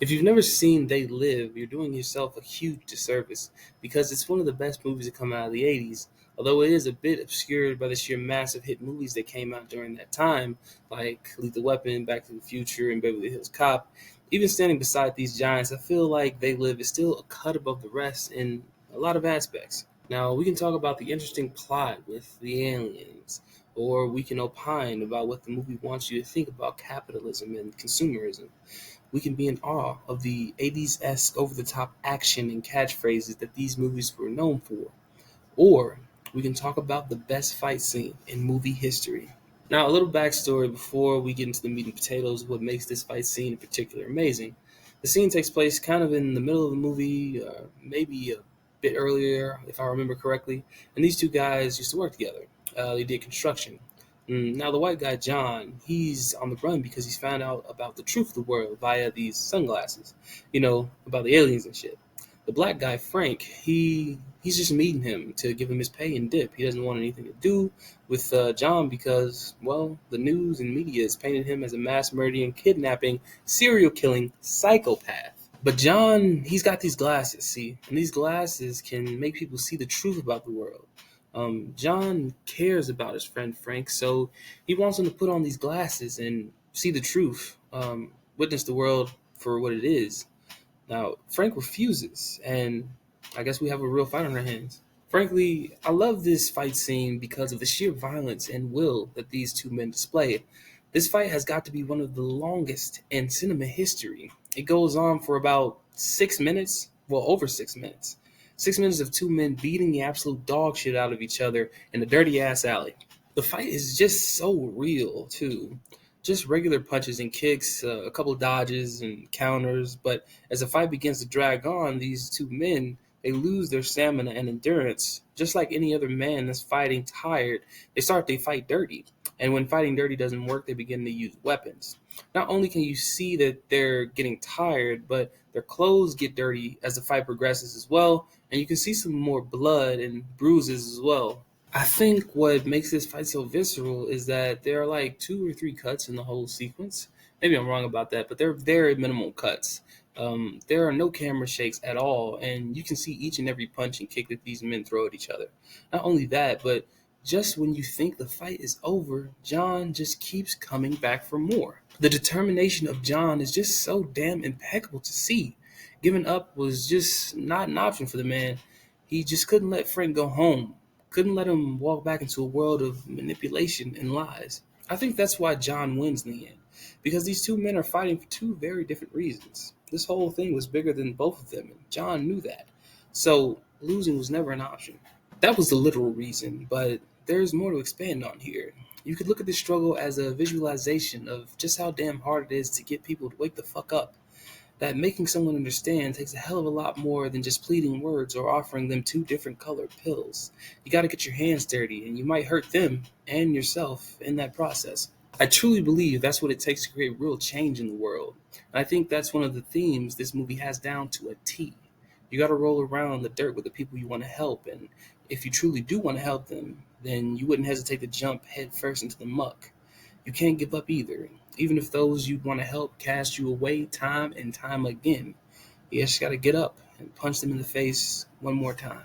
If you've never seen They Live, you're doing yourself a huge disservice because it's one of the best movies to come out of the 80s. Although it is a bit obscured by the sheer massive hit movies that came out during that time, like Lethal Weapon, Back to the Future, and Beverly Hills Cop, even standing beside these giants, I feel like They Live is still a cut above the rest in a lot of aspects. Now, we can talk about the interesting plot with the aliens, or we can opine about what the movie wants you to think about capitalism and consumerism. We can be in awe of the 80s-esque over-the-top action and catchphrases that these movies were known for. Or we can talk about the best fight scene in movie history. Now, a little backstory before we get into the meat and potatoes of what makes this fight scene in particular amazing. The scene takes place kind of in the middle of the movie, maybe a bit earlier, if I remember correctly. And these two guys used to work together. They did construction. Now, the white guy, John, he's on the run because he's found out about the truth of the world via these sunglasses, about the aliens and shit. The black guy, Frank, he's just meeting him to give him his pay and dip. He doesn't want anything to do with John because, well, the news and media has painted him as a mass murdering, kidnapping, serial killing psychopath. But John, he's got these glasses, see, and these glasses can make people see the truth about the world. John cares about his friend Frank, so he wants him to put on these glasses and see the truth, witness the world for what it is. Now, Frank refuses, and I guess we have a real fight on our hands. Frankly, I love this fight scene because of the sheer violence and will that these two men display. This fight has got to be one of the longest in cinema history. It goes on for about 6 minutes, well, over 6 minutes. 6 minutes of two men beating the absolute dog shit out of each other in a dirty ass alley. The fight is just so real, too. Just regular punches and kicks, a couple of dodges and counters, but as the fight begins to drag on, these two men, they lose their stamina and endurance. Just like any other man that's fighting tired, they fight dirty. And when fighting dirty doesn't work, they begin to use weapons. Not only can you see that they're getting tired, but their clothes get dirty as the fight progresses as well, and you can see some more blood and bruises as well. I think what makes this fight so visceral is that there are like two or three cuts in the whole sequence. Maybe I'm wrong about that, but they're very minimal cuts. There are no camera shakes at all, and you can see each and every punch and kick that these men throw at each other. Not only that, but just when you think the fight is over, John just keeps coming back for more. The determination of John is just so damn impeccable to see. Giving up was just not an option for the man. He just couldn't let Frank go home, couldn't let him walk back into a world of manipulation and lies. I think that's why John wins in the end, because these two men are fighting for two very different reasons. This whole thing was bigger than both of them, and John knew that. So losing was never an option. That was the literal reason, but there's more to expand on here. You could look at this struggle as a visualization of just how damn hard it is to get people to wake the fuck up. That making someone understand takes a hell of a lot more than just pleading words or offering them two different colored pills. You gotta get your hands dirty, and you might hurt them and yourself in that process. I truly believe that's what it takes to create real change in the world. And I think that's one of the themes this movie has down to a T. You gotta roll around the dirt with the people you wanna help, and if you truly do wanna help them, then you wouldn't hesitate to jump head first into the muck. You can't give up either, even if those you want to help cast you away time and time again. You just got to get up and punch them in the face one more time.